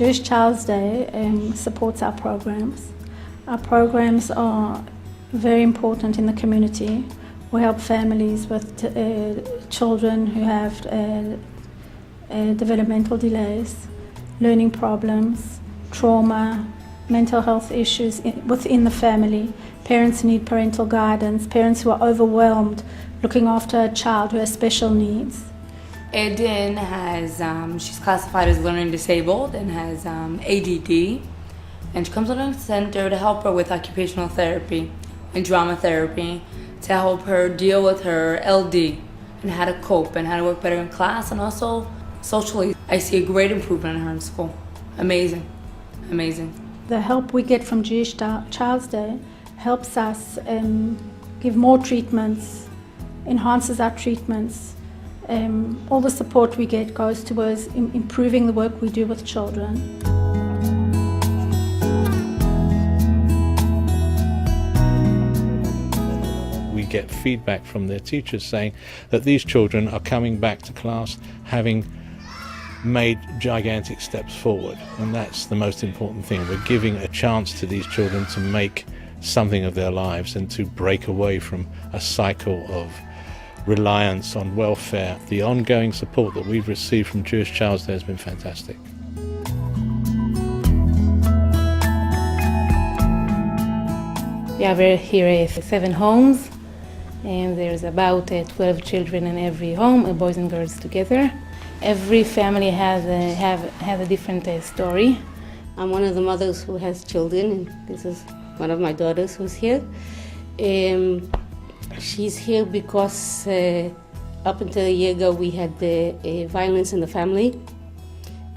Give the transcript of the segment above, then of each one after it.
Jewish Child's Day supports our programs. Our programs are very important in the community. We help families with children who have developmental delays, learning problems, trauma, mental health issues within the family. Parents need parental guidance, parents who are overwhelmed looking after a child who has special needs. Eden has, she's classified as learning disabled and has ADD, and she comes to the center to help her with occupational therapy and drama therapy to help her deal with her LD and how to cope and how to work better in class and also socially. I see a great improvement in her in school. Amazing, amazing. The help we get from Jewish Child's Day helps us give more treatments, enhances our treatments. All the support we get goes towards improving the work we do with children. We get feedback from their teachers saying that these children are coming back to class having made gigantic steps forward, and that's the most important thing. We're giving a chance to these children to make something of their lives and to break away from a cycle of reliance on welfare. The ongoing support that we've received from Jewish Child's Day has been fantastic. We have here 7 homes, and there's about 12 children in every home, boys and girls together. Every family has a different story. I'm one of the mothers who has children, and this is one of my daughters who's here. She's here because up until a year ago we had violence in the family.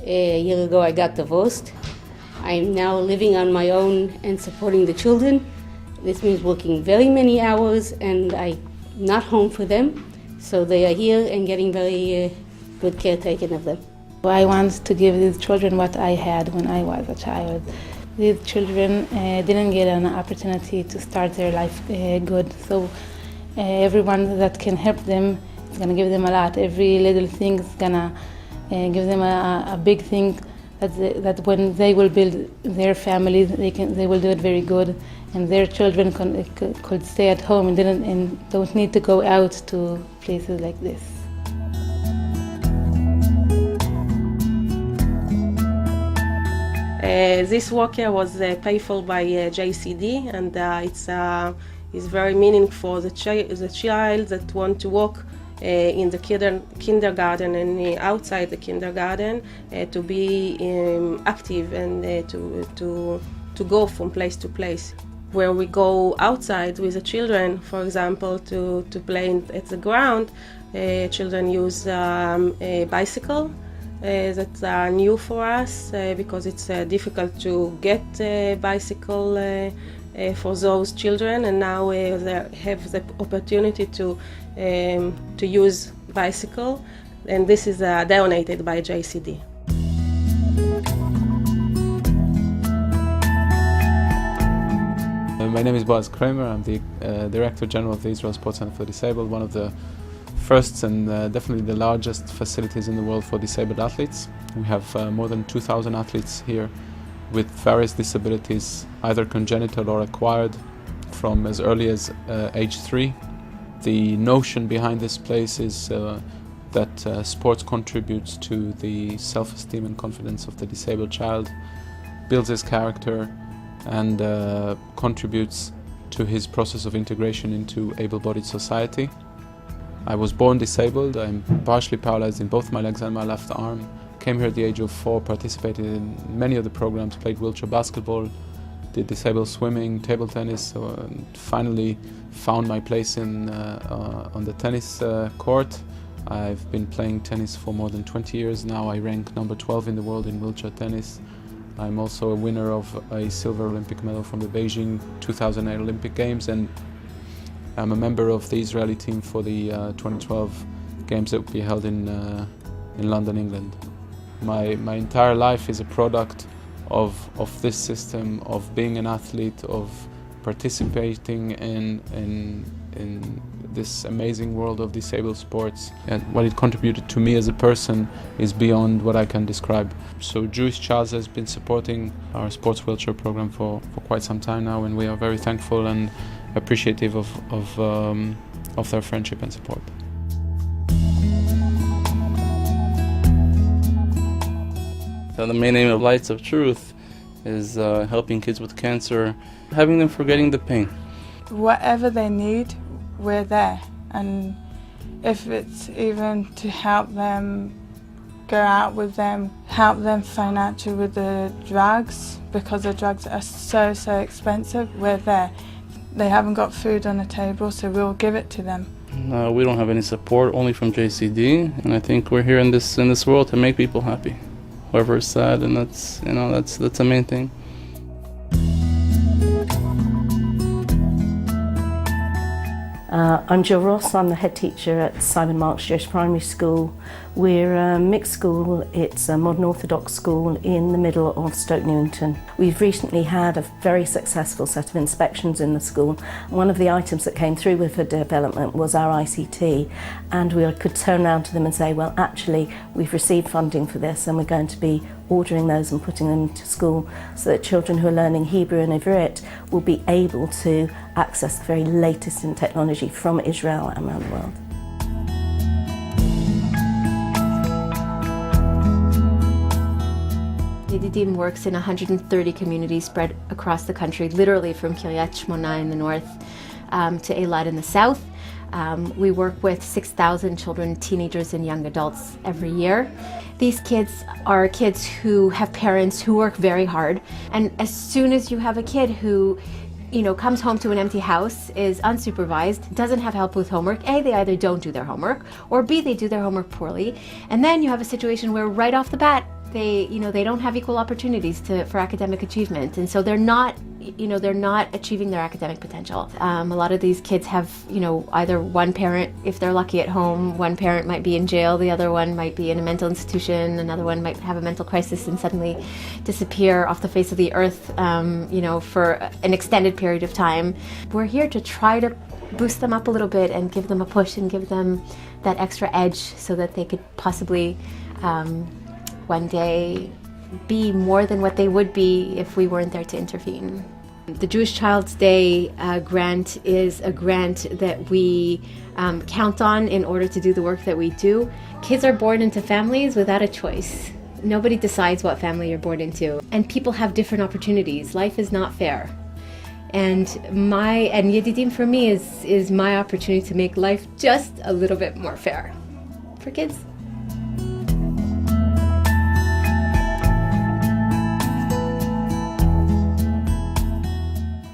A year ago I got divorced. I'm now living on my own and supporting the children. This means working very many hours, and I'm not home for them. So they are here and getting very good care taken of them. I want to give these children what I had when I was a child. These children didn't get an opportunity to start their life good. So everyone that can help them is going to give them a lot. Every little thing is going to give them a big thing that when they will build their families, they will do it very good, and their children could stay at home and don't need to go out to places like this. This work here was paid for by JCD, and it's very meaningful for the child that want to work in the kindergarten and outside the kindergarten to be active and to go from place to place. Where we go outside with the children, for example, to play at the ground, children use a bicycle. That's new for us because it's difficult to get a bicycle for those children, and now they have the opportunity to use bicycle, and this is donated by JCD. My name is Boaz Kramer. I'm the Director General of the Israel Sports Center for Disabled, one of the first and definitely the largest facilities in the world for disabled athletes. We have more than 2,000 athletes here with various disabilities, either congenital or acquired, from as early as age 3. The notion behind this place is that sports contributes to the self-esteem and confidence of the disabled child, builds his character, and contributes to his process of integration into able-bodied society. I was born disabled. I'm partially paralyzed in both my legs and my left arm. Came here at the age of 4, participated in many of the programs, played wheelchair basketball, did disabled swimming, table tennis, and finally found my place on the tennis court. I've been playing tennis for more than 20 years now. I rank number 12 in the world in wheelchair tennis. I'm also a winner of a silver Olympic medal from the Beijing 2008 Olympic Games, and I'm a member of the Israeli team for the 2012 games that will be held in London, England. My entire life is a product of this system, of being an athlete, of participating in this amazing world of disabled sports, and what it contributed to me as a person is beyond what I can describe. So Jewish Child has been supporting our sports wheelchair program for quite some time now, and we are very thankful and appreciative of their friendship and support. So the main aim of Lights of Truth is helping kids with cancer, having them forgetting the pain. Whatever they need, we're there, and if it's even to help them, go out with them, help them financially with the drugs, because the drugs are so expensive, we're there. They haven't got food on the table, so we'll give it to them. We don't have any support, only from JCD, and I think we're here in this world to make people happy. Whoever is sad, and that's the main thing. I'm Jill Ross, I'm the head teacher at Simon Marks Jewish Primary School. We're a mixed school, it's a modern Orthodox school in the middle of Stoke Newington. We've recently had a very successful set of inspections in the school. One of the items that came through with the development was our ICT, and we could turn around to them and say, well, actually, we've received funding for this and we're going to be ordering those and putting them to school so that children who are learning Hebrew and Ivrit will be able to access the very latest in technology from Israel and around the world. JCD works in 130 communities spread across the country, literally from Kiryat Shmona in the north to Eilat in the south. We work with 6,000 children, teenagers and young adults every year. These kids are kids who have parents who work very hard, and as soon as you have a kid who comes home to an empty house, is unsupervised, doesn't have help with homework, A, they either don't do their homework, or B, they do their homework poorly, and then you have a situation where right off the bat they don't have equal opportunities for academic achievement, and so they're not achieving their academic potential. A lot of these kids have either one parent, if they're lucky, at home, one parent might be in jail, the other one might be in a mental institution, another one might have a mental crisis and suddenly disappear off the face of the earth for an extended period of time. We're here to try to boost them up a little bit and give them a push and give them that extra edge so that they could possibly one day be more than what they would be if we weren't there to intervene. The Jewish Child's Day grant is a grant that we count on in order to do the work that we do. Kids are born into families without a choice. Nobody decides what family you're born into, and people have different opportunities. Life is not fair. And Yedidim for me is my opportunity to make life just a little bit more fair for kids.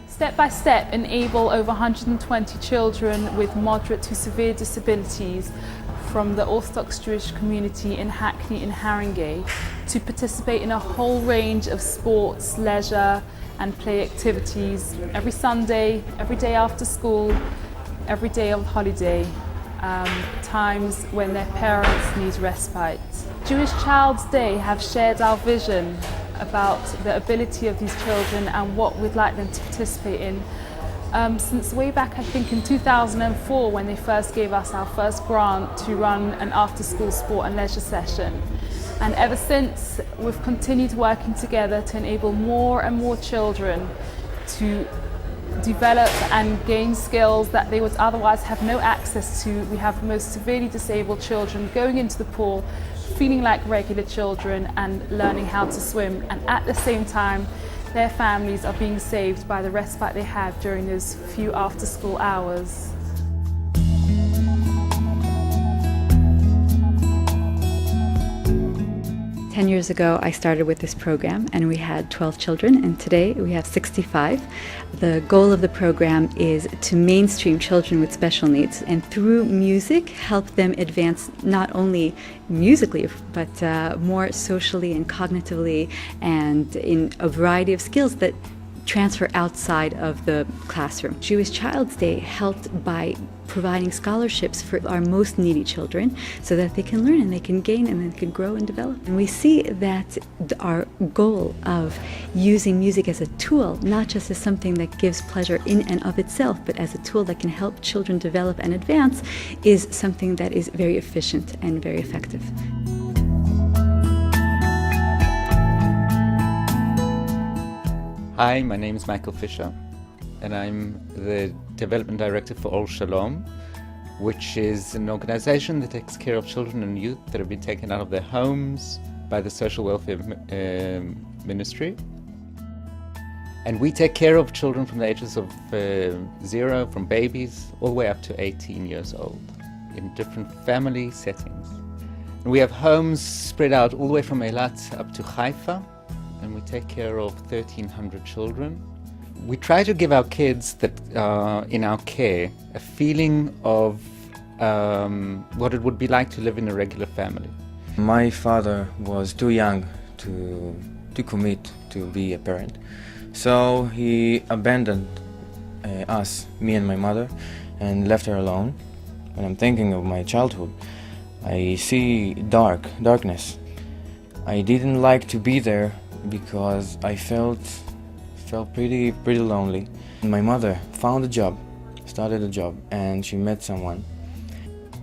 Step by step enable over 120 children with moderate to severe disabilities from the Orthodox Jewish community in Hackney and Haringey to participate in a whole range of sports, leisure and play activities every Sunday, every day after school, every day of holiday, times when their parents need respite. Jewish Child's Day have shared our vision about the ability of these children and what we'd like them to participate in. Since way back, I think in 2004, when they first gave us our first grant to run an after-school sport and leisure session. And ever since, we've continued working together to enable more and more children to develop and gain skills that they would otherwise have no access to. We have the most severely disabled children going into the pool, feeling like regular children and learning how to swim, and at the same time their families are being saved by the respite they have during those few after school hours. 10 years ago, I started with this program and we had 12 children, and today we have 65. The goal of the program is to mainstream children with special needs and through music help them advance not only musically but more socially and cognitively and in a variety of skills that transfer outside of the classroom. Jewish Child's Day helped by providing scholarships for our most needy children so that they can learn and they can gain and they can grow and develop. And we see that our goal of using music as a tool, not just as something that gives pleasure in and of itself, but as a tool that can help children develop and advance, is something that is very efficient and very effective. Hi, my name is Michael Fisher, and I'm the Development Director for Or Shalom, which is an organization that takes care of children and youth that have been taken out of their homes by the Social Welfare Ministry. And we take care of children from the ages of 0, from babies, all the way up to 18 years old, in different family settings. And we have homes spread out all the way from Eilat up to Haifa, and we take care of 1,300 children. We try to give our kids that are in our care a feeling of what it would be like to live in a regular family. My father was too young to commit to be a parent, so he abandoned us, me and my mother, and left her alone. When I'm thinking of my childhood, I see darkness. I didn't like to be there because I felt pretty lonely. My mother found a job, started a job, and she met someone,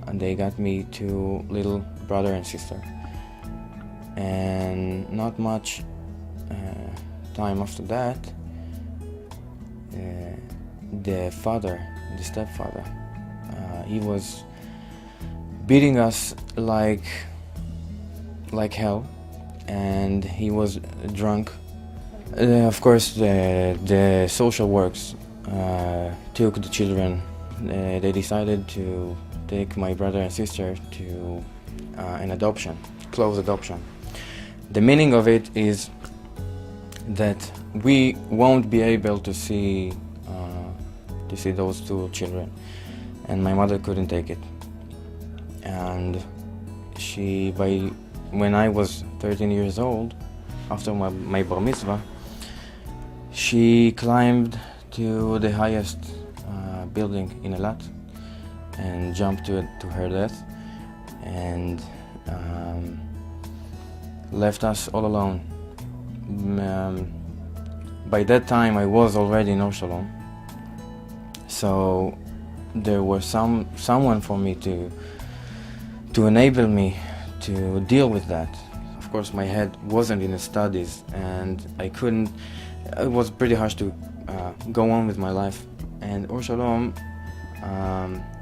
and they got me 2 little brother and sister. And not much time after that, the stepfather, he was beating us like hell, and he was drunk. Of course, the social works took the children. They decided to take my brother and sister to an adoption, closed adoption. The meaning of it is that we won't be able to see those 2 children, and my mother couldn't take it. And when I was 13 years old, after my bar mitzvah, she climbed to the highest building in Eilat and jumped to her death, and left us all alone. By that time I was already in Or Shalom, so there was someone for me to enable me to deal with that. Of course, my head wasn't in the studies, and I couldn't. It was pretty harsh to go on with my life. And Or Shalom,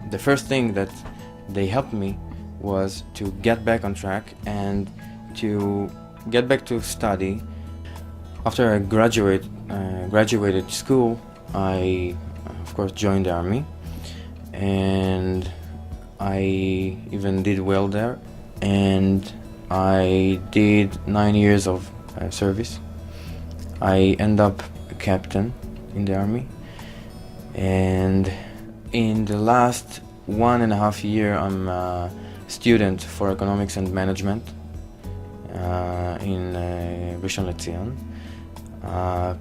the first thing that they helped me was to get back on track and to get back to study. After I graduated school, I of course joined the army, and I even did well there, and I did 9 years of service. I ended up a captain in the army, and in the last 1.5 years I'm a student for economics and management in Rishon LeZion.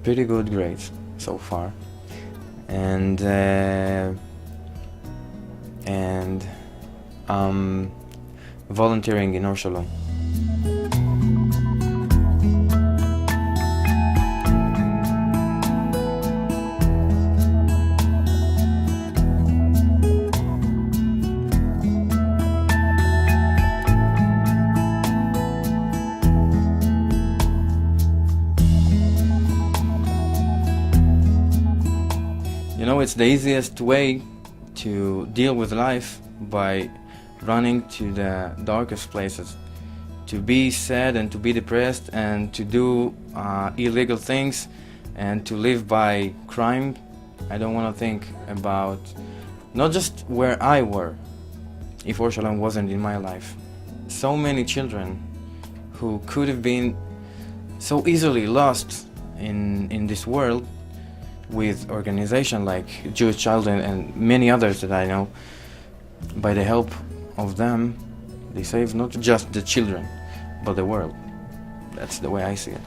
Pretty good grades so far, and I'm volunteering in Or Shalom. You know, it's the easiest way to deal with life by running to the darkest places, to be sad and to be depressed and to do illegal things and to live by crime. I don't want to think about not just where I were, if Or Shalom wasn't in my life. So many children who could have been so easily lost in this world with organizations like Jewish Child and many others that I know. By the help of them, they save not just the children, but the world. That's the way I see it.